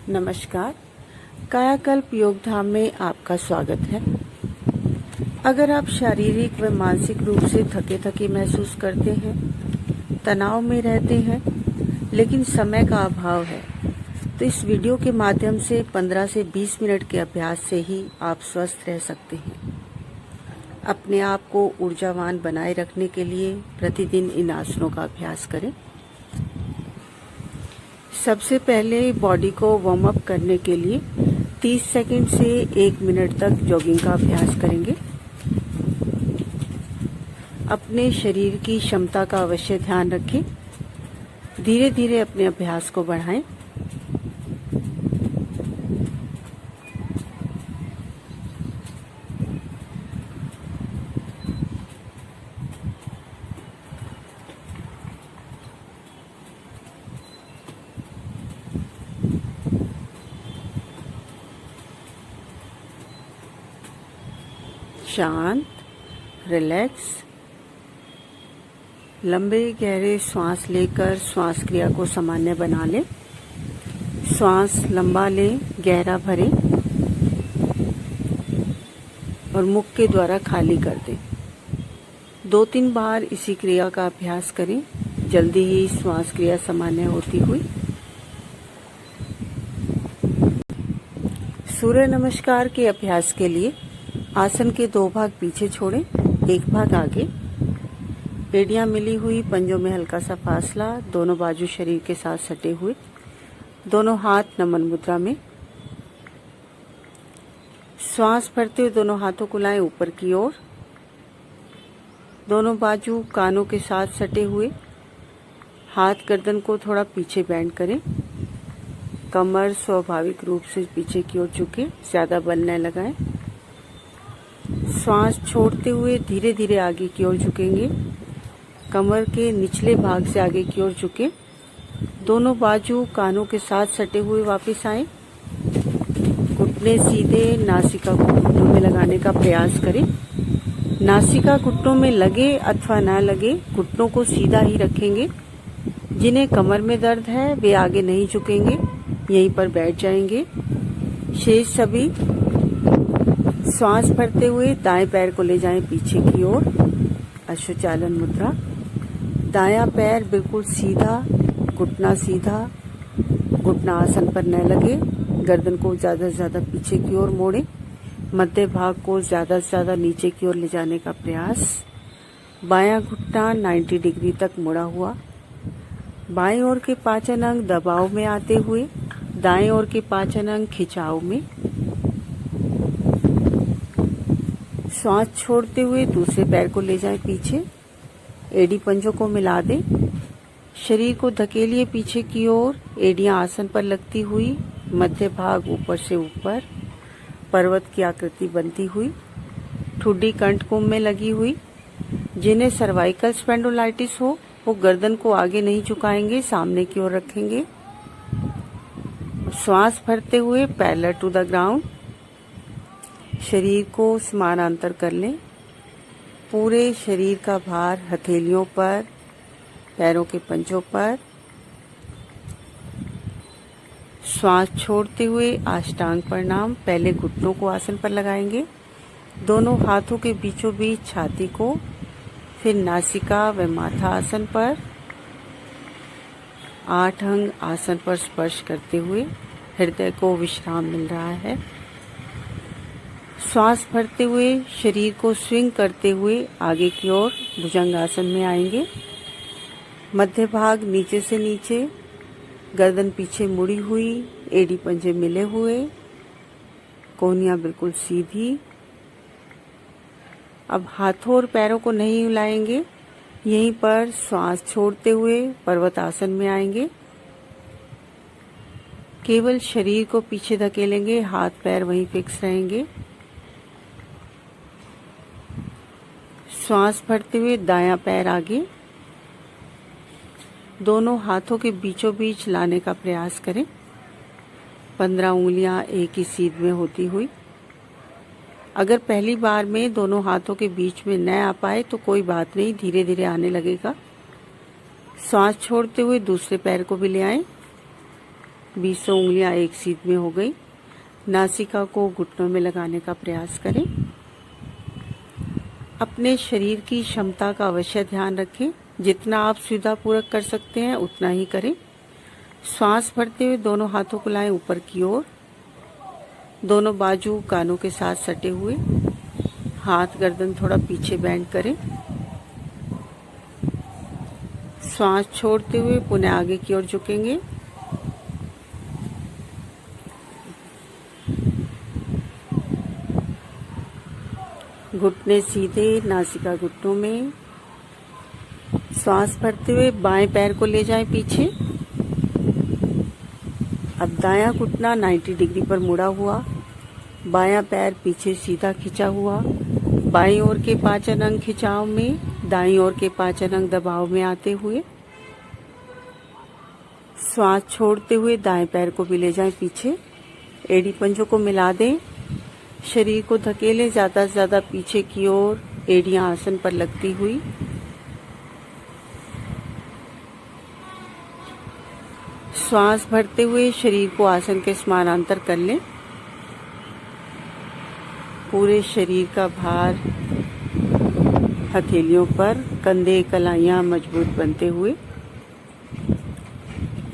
नमस्कार। कायाकल्प योग धाम में आपका स्वागत है। अगर आप शारीरिक व मानसिक रूप से थके थके महसूस करते हैं, तनाव में रहते हैं, लेकिन समय का अभाव है, तो इस वीडियो के माध्यम से 15 से 20 मिनट के अभ्यास से ही आप स्वस्थ रह सकते हैं। अपने आप को ऊर्जावान बनाए रखने के लिए प्रतिदिन इन आसनों का अभ्यास करें। सबसे पहले बॉडी को वार्म अप करने के लिए 30 सेकंड से 1 मिनट तक जॉगिंग का अभ्यास करेंगे। अपने शरीर की क्षमता का अवश्य ध्यान रखें। धीरे धीरे अपने अभ्यास को बढ़ाएं। शांत, रिलैक्स, लंबे गहरे श्वास लेकर श्वास क्रिया को सामान्य बना लें। श्वास लंबा लें, गहरा भरें और मुख के द्वारा खाली कर दें। 2-3 बार इसी क्रिया का अभ्यास करें। जल्दी ही श्वास क्रिया सामान्य होती हुई। सूर्य नमस्कार के अभ्यास के लिए आसन के 2 भाग पीछे छोड़ें, 1 भाग आगे। एड़ियां मिली हुई, पंजों में हल्का सा फासला, दोनों बाजू शरीर के साथ सटे हुए, दोनों हाथ नमन मुद्रा में। श्वास भरते हुए दोनों हाथों को लाएं ऊपर की ओर। दोनों बाजू कानों के साथ सटे हुए, हाथ गर्दन को थोड़ा पीछे बेंड करें। कमर स्वाभाविक रूप से पीछे की ओर झुके, ज्यादा बल न लगाएं। श्वास छोड़ते हुए धीरे धीरे आगे की ओर झुकेंगे। कमर के निचले भाग से आगे की ओर झुके। दोनों बाजू कानों के साथ सटे हुए वापस आए। घुटने सीधे नासिका को घुटनों में लगाने का प्रयास करें। नासिका घुटनों में लगे अथवा ना लगे, घुटनों को सीधा ही रखेंगे। जिन्हें कमर में दर्द है वे आगे नहीं झुकेंगे, यहीं पर बैठ जाएंगे। शेष सभी श्वास भरते हुए दाएं पैर को ले जाएं पीछे की ओर, अश्वचालन मुद्रा। दायां पैर बिल्कुल सीधा, घुटना सीधा, घुटना आसन पर न लगे। गर्दन को ज्यादा से ज्यादा पीछे की ओर मोड़ें। मध्य भाग को ज्यादा से ज्यादा नीचे की ओर ले जाने का प्रयास। बायां घुटना 90 डिग्री तक मुड़ा हुआ। बाएं ओर के पाचन अंग दबाव में आते हुए, दाएं ओर के पाचन अंग खिंचाव में। श्वास छोड़ते हुए दूसरे पैर को ले जाएं पीछे। एड़ी पंजों को मिला दें। शरीर को धकेलिए पीछे की ओर। एड़ियां आसन पर लगती हुई, मध्य भाग ऊपर से ऊपर, पर्वत की आकृति बनती हुई। ठुड्डी कंठकुंभ में लगी हुई। जिन्हें सर्वाइकल स्पेंडोलाइटिस हो वो गर्दन को आगे नहीं झुकाएंगे, सामने की ओर रखेंगे। श्वास भरते हुए पैरेलल टू द ग्राउंड। शरीर को समानांतर कर लें। पूरे शरीर का भार हथेलियों पर, पैरों के पंजों पर। श्वास छोड़ते हुए अष्टांग प्रणाम। पहले घुटनों को आसन पर लगाएंगे, दोनों हाथों के बीचों बीच छाती को, फिर नासिका व माथा आसन पर। 8 अंग आसन पर स्पर्श करते हुए हृदय को विश्राम मिल रहा है। श्वास भरते हुए शरीर को स्विंग करते हुए आगे की ओर भुजंगासन में आएंगे। मध्य भाग नीचे से नीचे, गर्दन पीछे मुड़ी हुई, एड़ी पंजे मिले हुए, कोहनियां बिल्कुल सीधी। अब हाथों और पैरों को नहीं हिलाएंगे, यहीं पर श्वास छोड़ते हुए पर्वतासन में आएंगे। केवल शरीर को पीछे धकेलेंगे, हाथ पैर वहीं फिक्स रहेंगे। श्वास भरते हुए दायां पैर आगे, दोनों हाथों के बीचों बीच लाने का प्रयास करें। 15 उंगलियां एक ही सीध में होती हुई। अगर पहली बार में दोनों हाथों के बीच में न आ पाए तो कोई बात नहीं, धीरे धीरे आने लगेगा। श्वास छोड़ते हुए दूसरे पैर को भी ले आएं। बीसों उंगलियां एक सीध में हो गई। नासिका को घुटनों में लगाने का प्रयास करें। अपने शरीर की क्षमता का अवश्य ध्यान रखें। जितना आप सुविधापूर्वक कर सकते हैं उतना ही करें। श्वास भरते हुए दोनों हाथों को लाएं ऊपर की ओर। दोनों बाजू कानों के साथ सटे हुए, हाथ गर्दन थोड़ा पीछे बेंड करें। श्वास छोड़ते हुए पुनः आगे की ओर झुकेंगे। घुटने सीधे, नासिका घुटनों में। श्वास भरते हुए बाएं पैर को ले जाएं पीछे। अब दायां घुटना 90 डिग्री पर मुड़ा हुआ, बायां पैर पीछे सीधा खिंचा हुआ। बाईं ओर के पाचन अंग खिंचाव में, दाईं ओर के पाचन अंग दबाव में आते हुए। श्वास छोड़ते हुए दाएं पैर को भी ले जाएं पीछे। एड़ी पंजों को मिला दें। शरीर को धकेलें ज्यादा से ज्यादा पीछे की ओर, एड़ियां आसन पर लगती हुई। श्वास भरते हुए शरीर को आसन के समानांतर कर लें। पूरे शरीर का भार हथेलियों पर, कंधे कलाइयां मजबूत बनते हुए।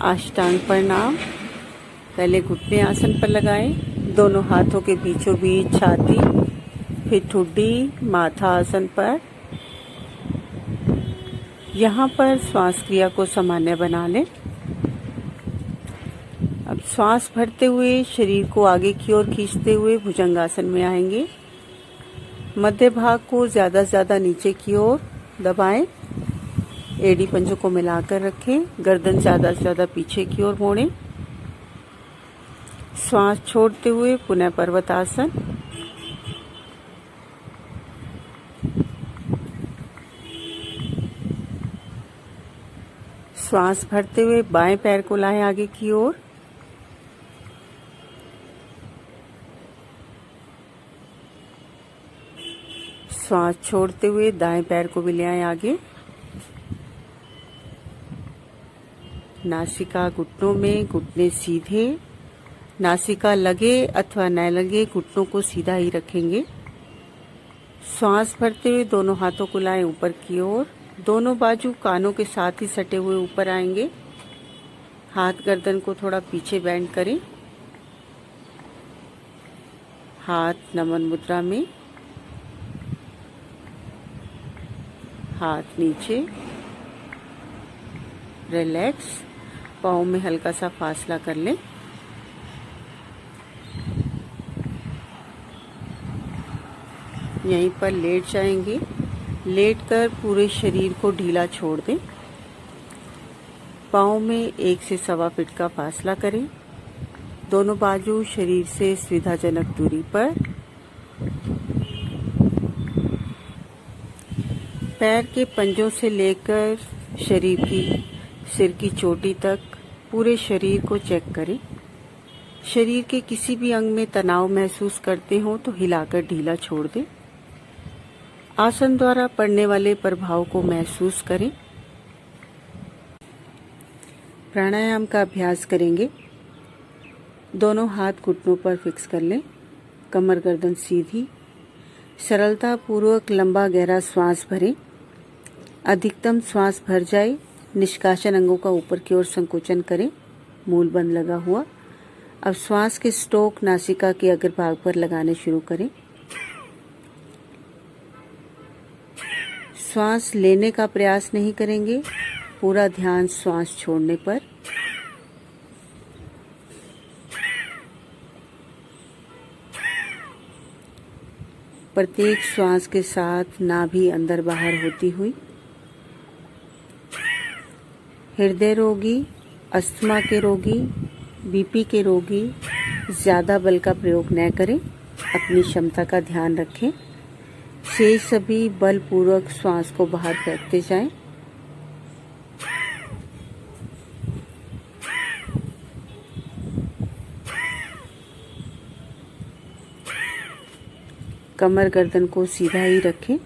अष्टांग प्रणाम। पहले घुटने आसन पर लगाएं। दोनों हाथों के बीचों बीच छाती, फिर ठुड्डी, माथा आसन पर। यहाँ पर श्वास क्रिया को सामान्य बना लें। अब श्वास भरते हुए शरीर को आगे की ओर खींचते हुए भुजंगासन में आएंगे। मध्य भाग को ज्यादा से ज्यादा नीचे की ओर दबाएं। एड़ी पंजों को मिलाकर रखें। गर्दन ज्यादा से ज्यादा पीछे की ओर मोड़ें। श्वास छोड़ते हुए पुनः पर्वतासन। श्वास भरते हुए बाएं पैर को लाएं आगे की ओर। श्वास छोड़ते हुए दाएं पैर को भी ले आएं आगे। नासिका घुटनों में, घुटने सीधे। नासिका लगे अथवा न लगे, घुटनों को सीधा ही रखेंगे। श्वास भरते हुए दोनों हाथों को लाएं ऊपर की ओर। दोनों बाजू कानों के साथ ही सटे हुए ऊपर आएंगे। हाथ गर्दन को थोड़ा पीछे बेंड करें। हाथ नमन मुद्रा में, हाथ नीचे, रिलैक्स। पाँव में हल्का सा फासला कर लें। यहीं पर लेट जाएंगे। लेटकर पूरे शरीर को ढीला छोड़ दें। पाँव में 1 से 1.25 फीट का फासला करें। दोनों बाजू शरीर से सुविधाजनक दूरी पर। पैर के पंजों से लेकर शरीर की सिर की चोटी तक पूरे शरीर को चेक करें। शरीर के किसी भी अंग में तनाव महसूस करते हो तो हिलाकर ढीला छोड़ दें। आसन द्वारा पड़ने वाले प्रभाव को महसूस करें। प्राणायाम का अभ्यास करेंगे। दोनों हाथ घुटनों पर फिक्स कर लें। कमर गर्दन सीधी। सरलता पूर्वक लंबा गहरा श्वास भरें। अधिकतम श्वास भर जाए। निष्कासन अंगों का ऊपर की ओर संकोचन करें। मूल बंद लगा हुआ। अब श्वास के स्ट्रोक नासिका के अग्रभाग पर लगाने शुरू करें। श्वास लेने का प्रयास नहीं करेंगे। पूरा ध्यान श्वास छोड़ने पर। प्रत्येक श्वास के साथ नाभि अंदर बाहर होती हुई। हृदय रोगी, अस्थमा के रोगी, बीपी के रोगी ज्यादा बल का प्रयोग न करें। अपनी क्षमता का ध्यान रखें। शेष सभी बलपूर्वक श्वास को बाहर फेंकते जाएं। कमर गर्दन को सीधा ही रखें।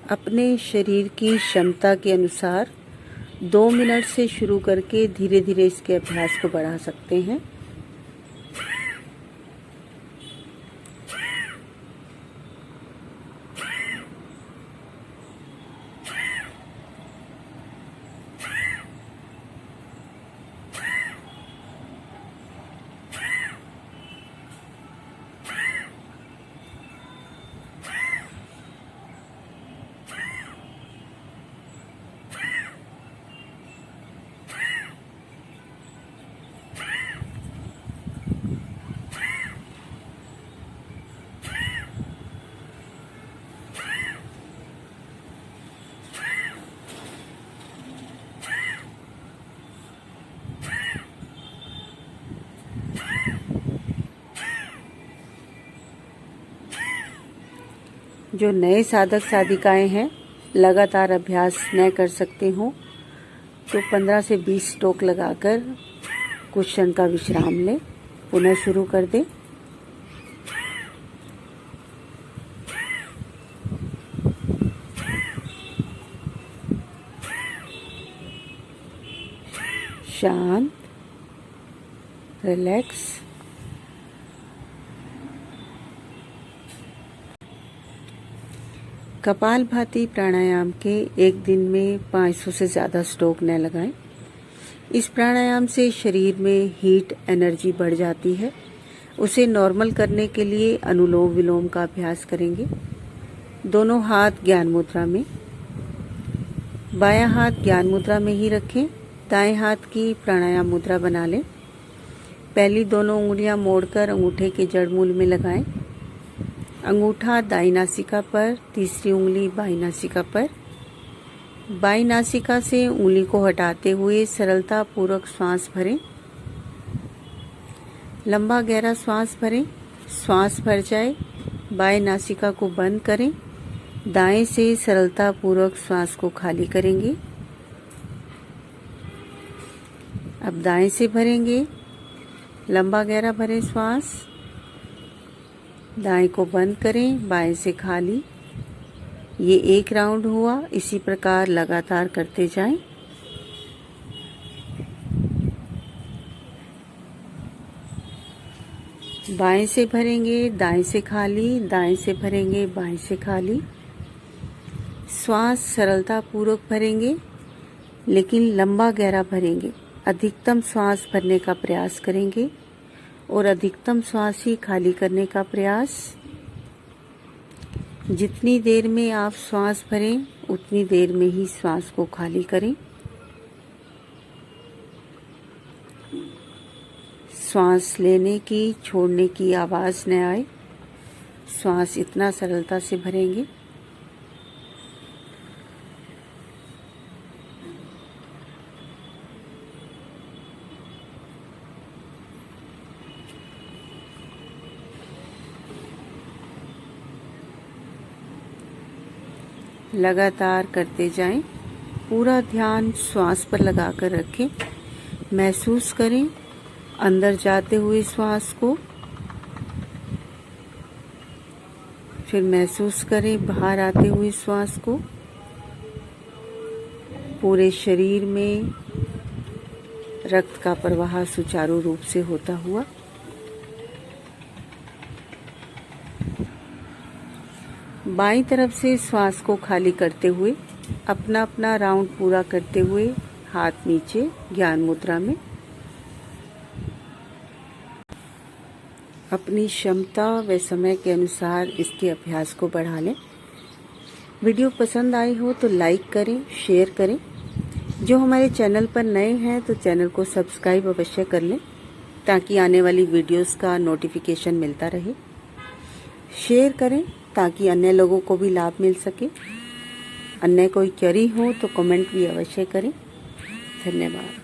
अपने शरीर की क्षमता के अनुसार 2 मिनट से शुरू करके धीरे धीरे इसके अभ्यास को बढ़ा सकते हैं। जो नए साधक साधिकाएं हैं, लगातार अभ्यास न कर सकते हो तो 15 से 20 स्ट्रोक लगाकर कुछ क्षण का विश्राम लें, पुनः शुरू कर दें। शांत, रिलैक्स। कपालभाति प्राणायाम के एक दिन में 500 से ज़्यादा स्ट्रोक न लगाएं। इस प्राणायाम से शरीर में हीट एनर्जी बढ़ जाती है। उसे नॉर्मल करने के लिए अनुलोम विलोम का अभ्यास करेंगे। दोनों हाथ ज्ञान मुद्रा में, बायां हाथ ज्ञान मुद्रा में ही रखें, दाएं हाथ की प्राणायाम मुद्रा बना लें। पहली दोनों उंगलियां मोड़कर अंगूठे के जड़ मूल में लगाएं। अंगूठा दाईं नासिका पर, तीसरी उंगली बाईं नासिका पर। बाईं नासिका से उंगली को हटाते हुए सरलता पूर्वक श्वास भरें। लंबा गहरा श्वास भरें। श्वास भर जाए, बाएं नासिका को बंद करें। दाएं से सरलता पूर्वक श्वास को खाली करेंगे। अब दाएं से भरेंगे। लंबा गहरा भरें श्वास। दाएं को बंद करें, बाएं से खाली। ये एक राउंड हुआ। इसी प्रकार लगातार करते जाएं। बाएं से भरेंगे, दाएं से खाली, दाएं से भरेंगे, बाएं से खाली। श्वास सरलता पूर्वक भरेंगे, लेकिन लंबा गहरा भरेंगे। अधिकतम श्वास भरने का प्रयास करेंगे और अधिकतम श्वास ही खाली करने का प्रयास। जितनी देर में आप श्वास भरें उतनी देर में ही श्वास को खाली करें। श्वास लेने की, छोड़ने की आवाज न आए। श्वास इतना सरलता से भरेंगे। लगातार करते जाएं। पूरा ध्यान श्वास पर लगाकर रखें। महसूस करें अंदर जाते हुए श्वास को, फिर महसूस करें बाहर आते हुए श्वास को। पूरे शरीर में रक्त का प्रवाह सुचारू रूप से होता हुआ। बाईं तरफ से श्वास को खाली करते हुए अपना अपना राउंड पूरा करते हुए हाथ नीचे ज्ञान मुद्रा में। अपनी क्षमता व समय के अनुसार इसके अभ्यास को बढ़ा लें। वीडियो पसंद आई हो तो लाइक करें, शेयर करें। जो हमारे चैनल पर नए हैं तो चैनल को सब्सक्राइब अवश्य कर लें ताकि आने वाली वीडियोस का नोटिफिकेशन मिलता रहे। शेयर करें ताकि अन्य लोगों को भी लाभ मिल सके। अन्य कोई क्वेरी हो तो कमेंट भी अवश्य करें। धन्यवाद।